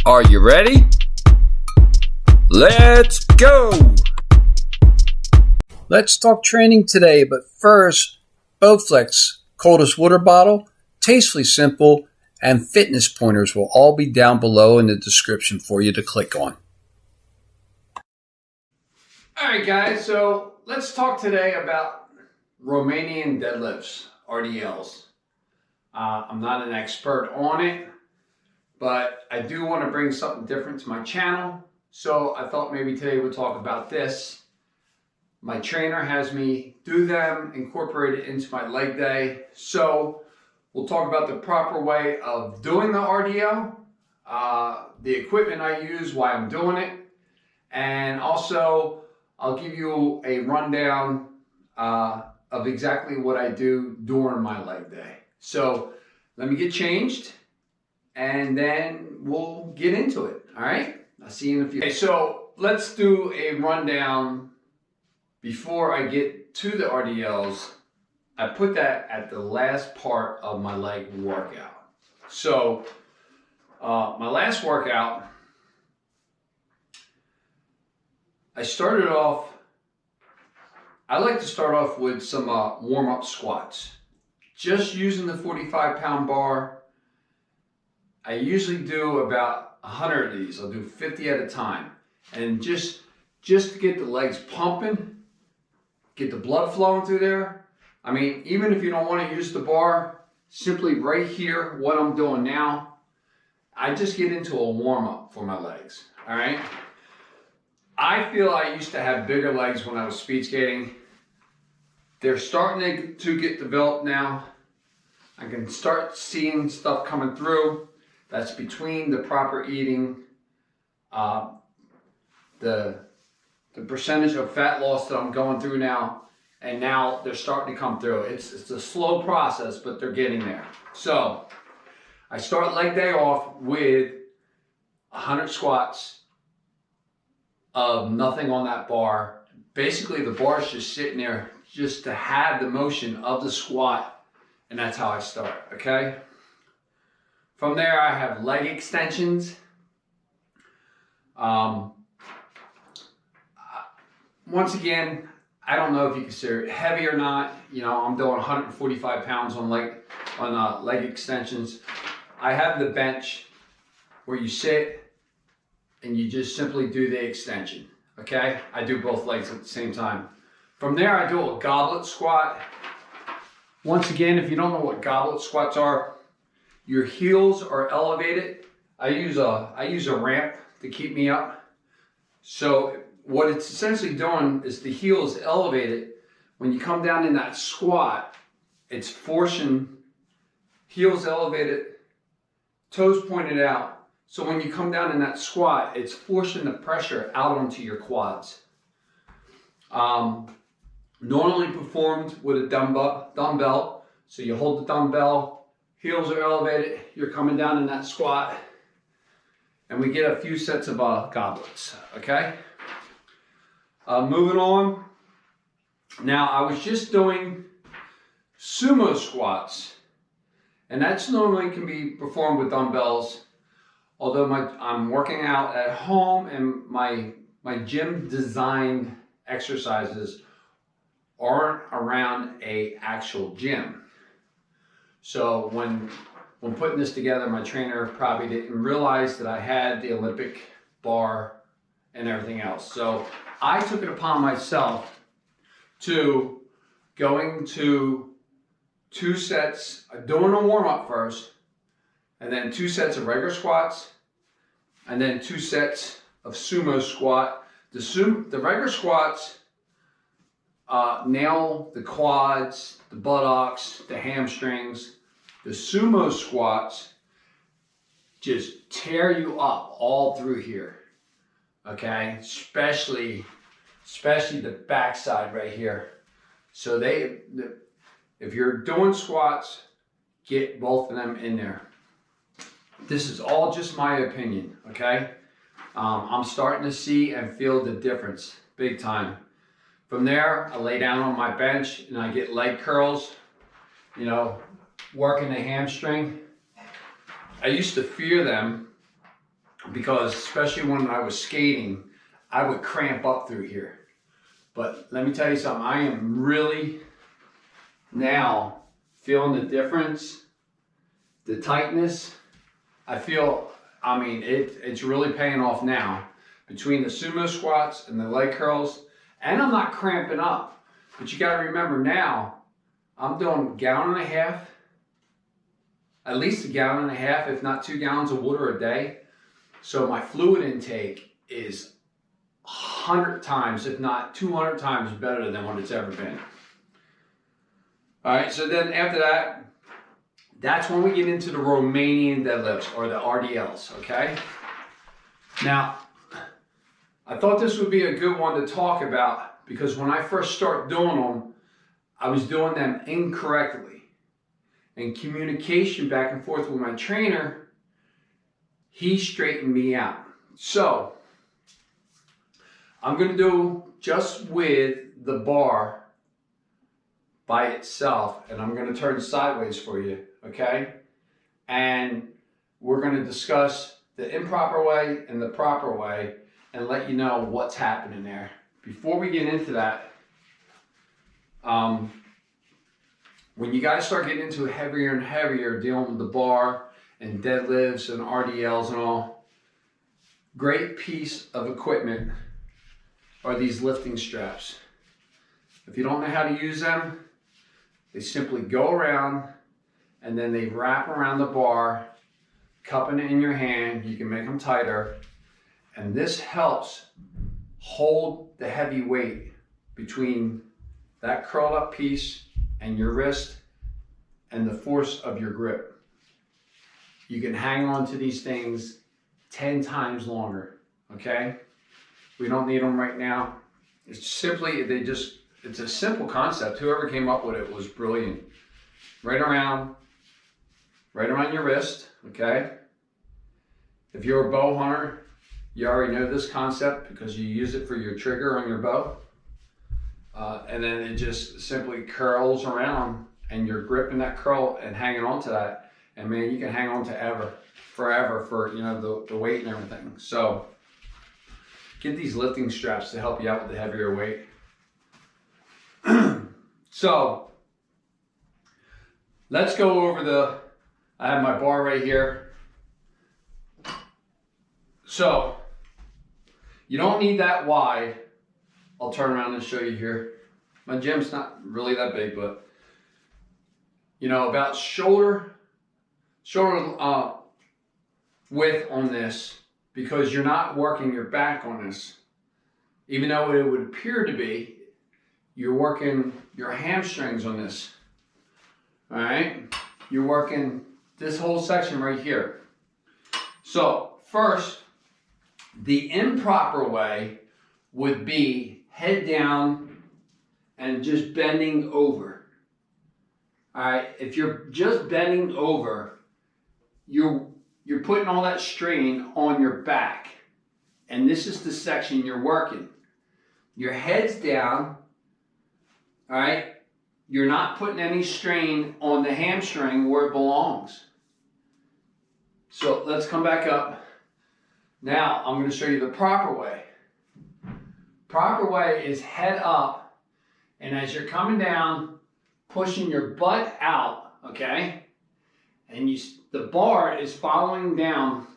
Are you ready? Let's go! Let's talk training today, but first, Bowflex, coldest water bottle, Tastefully Simple, and fitness pointers will all be down below in the description for you to click on. Alright guys, so let's talk today about Romanian deadlifts, RDLs. I'm not an expert on it, but I do want to bring something different to my channel. So I thought maybe today we'll talk about this. My trainer has me do them, incorporate it into my leg day. So we'll talk about the proper way of doing the RDL, the equipment I use, why I'm doing it, and also I'll give you a rundown of exactly what I do during my leg day. So let me get changed and then we'll get into it. All right, I'll see you in a few. Okay, so let's do a rundown before I get to the RDLs. I put that at the last part of my leg workout. So my last workout, I like to start off with some warm-up squats. Just using the 45-pound bar. I usually do about 100 of these. I'll do 50 at a time. And just to get the legs pumping, get the blood flowing through there. I mean, even if you don't want to use the bar, simply right here, what I'm doing now, I just get into a warm-up for my legs, all right? I feel I used to have bigger legs when I was speed skating. They're starting to get developed now. I can start seeing stuff coming through. That's between the proper eating, the percentage of fat loss that I'm going through now, and now they're starting to come through. It's a slow process, but they're getting there. So I start leg day off with 100 squats of nothing on that bar. Basically, the bar is just sitting there just to have the motion of the squat, and that's how I start, okay? From there, I have leg extensions. Once again, I don't know if you consider it heavy or not. You know, I'm doing 145 pounds on leg extensions. I have the bench where you sit and you just simply do the extension, okay? I do both legs at the same time. From there, I do a goblet squat. Once again, if you don't know what goblet squats are, your heels are elevated. I use a ramp to keep me up. So what it's essentially doing is the heel is elevated. When you come down in that squat, it's forcing heels elevated, toes pointed out. So when you come down in that squat, it's forcing the pressure out onto your quads. Normally performed with a dumbbell. So you hold the dumbbell, heels are elevated, you're coming down in that squat, and we get a few sets of goblets, okay? Moving on. Now, I was just doing sumo squats, and that's normally can be performed with dumbbells, although I'm working out at home and my gym designed exercises aren't around a actual gym. So when putting this together, my trainer probably didn't realize that I had the Olympic bar and everything else. So I took it upon myself to going to 2 sets, doing a warm-up first, and then 2 sets of regular squats, and then 2 sets of sumo squat. The regular squats nail the quads, the buttocks, the hamstrings. The sumo squats just tear you up all through here, okay? Especially the backside right here. So if you're doing squats, get both of them in there. This is all just my opinion, okay? I'm starting to see and feel the difference big time. From there, I lay down on my bench and I get leg curls, you know, working the hamstring. I used to fear them because especially when I was skating, I would cramp up through here. But let me tell you something, I am really now feeling the difference, the tightness. I feel, I mean, it's really paying off now between the sumo squats and the leg curls, and I'm not cramping up. But you gotta remember now, I'm doing 1.5 gallons, at least 1.5 gallons, if not 2 gallons of water a day. So my fluid intake is 100 times, if not 200 times better than what it's ever been. All right, so then after that, that's when we get into the Romanian deadlifts, or the RDLs, okay? Now, I thought this would be a good one to talk about because when I first started doing them, I was doing them incorrectly. And communication back and forth with my trainer, he straightened me out. So, I'm gonna do just with the bar by itself, and I'm gonna turn sideways for you, okay? And we're gonna discuss the improper way and the proper way and let you know what's happening there. Before we get into that, when you guys start getting into heavier and heavier, dealing with the bar and deadlifts and RDLs and all, great piece of equipment are these lifting straps. If you don't know how to use them, they simply go around and then they wrap around the bar, cupping it in your hand. You can make them tighter. And this helps hold the heavy weight between that curled up piece and your wrist and the force of your grip. You can hang on to these things 10 times longer, okay? We don't need them right now. It's simply, it's a simple concept. Whoever came up with it was brilliant. Right around your wrist, okay? If you're a bow hunter, you already know this concept because you use it for your trigger on your bow. And then it just simply curls around and you're gripping that curl and hanging on to that. And man, you can hang on to forever for, you know, the weight and everything. So get these lifting straps to help you out with the heavier weight. So let's go over I have my bar right here. So you don't need that wide. I'll turn around and show you here. My gym's not really that big, but you know, about shoulder width on this, because you're not working your back on this. Even though it would appear to be, you're working your hamstrings on this. All right? You're working this whole section right here. So first, the improper way would be head down and just bending over. All right, if you're just bending over, you're putting all that strain on your back. And this is the section you're working. Your head's down, all right? You're not putting any strain on the hamstring where it belongs. So let's come back up. Now I'm going to show you the proper way. Proper way is head up, and as you're coming down, pushing your butt out, okay? And the bar is following down.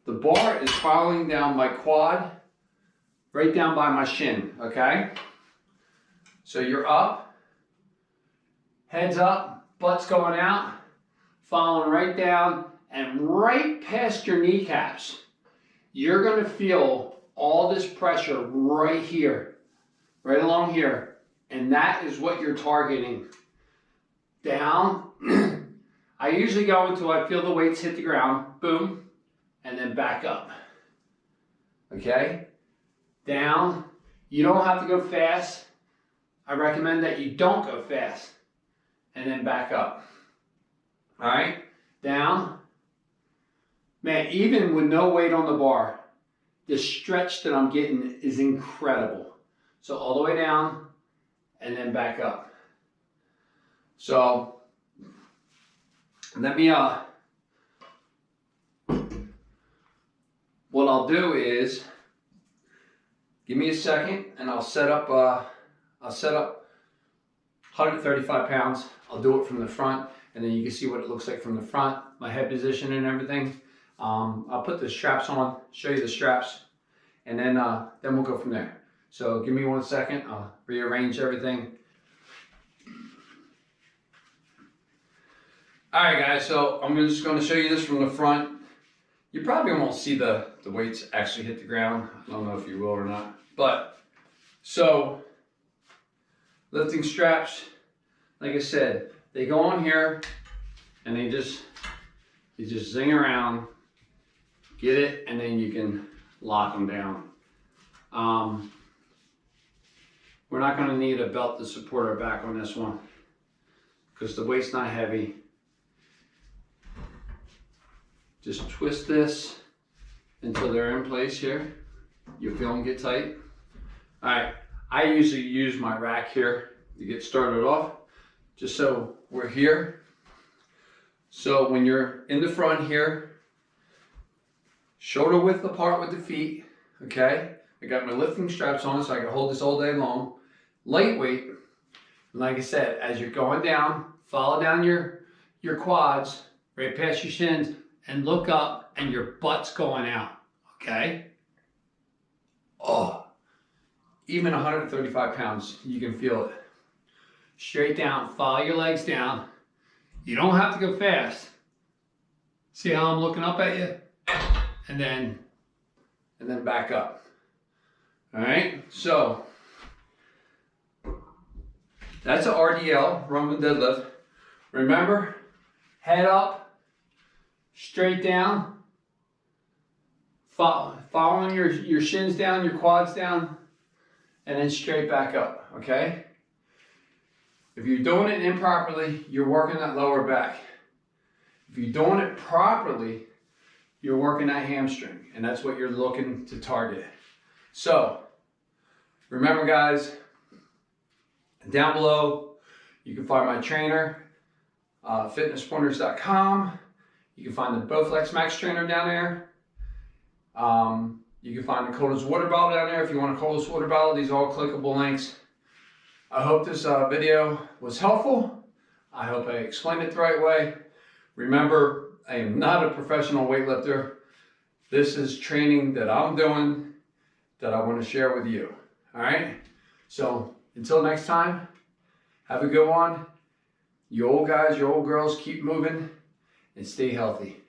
The bar is following down my quad, right down by my shin, okay? So you're up, heads up, butt's going out, following right down, and right past your kneecaps. You're gonna feel all this pressure right here, right along here. And that is what you're targeting. Down. I usually go until I feel the weights hit the ground, boom, and then back up. Okay? Down. You don't have to go fast. I recommend that you don't go fast. And then back up. All right? Down. Man, even with no weight on the bar, the stretch that I'm getting is incredible. So all the way down and then back up. So let me I'll do is, give me a second and I'll set up 135 pounds. I'll do it from the front, and then you can see what it looks like from the front, my head position and everything. I'll put the straps on, show you the straps, and then we'll go from there. So give me 1 second, I'll rearrange everything. All right guys, so I'm just gonna show you this from the front. You probably won't see the weights actually hit the ground. I don't know if you will or not. But, so, lifting straps, like I said, they go on here and you just zing around, get it, and then you can lock them down. We're not gonna need a belt to support our back on this one because the weight's not heavy. Just twist this until they're in place here. You'll feel them get tight. All right, I usually use my rack here to get started off, just so we're here. So when you're in the front here, shoulder width apart with the feet, okay? I got my lifting straps on so I can hold this all day long. Lightweight, and like I said, as you're going down, follow down your quads, right past your shins, and look up and your butt's going out, okay? Oh, even 135 pounds, you can feel it. Straight down, follow your legs down. You don't have to go fast. See how I'm looking up at you? And then back up. All right, so that's an RDL, Roman deadlift. Remember, head up, straight down, following your shins down, your quads down, and then straight back up, okay? If you're doing it improperly, you're working that lower back. If you're doing it properly, you're working that hamstring, and that's what you're looking to target. So, remember guys, down below, you can find my trainer, fitnesspointers.com. You can find the Bowflex Max trainer down there. You can find the coldest water bottle down there if you want a coldest water bottle. These are all clickable links. I hope this video was helpful. I hope I explained it the right way. Remember, I am not a professional weightlifter. This is training that I'm doing that I want to share with you. All right? So until next time, have a good one. You old guys, you old girls, keep moving and stay healthy.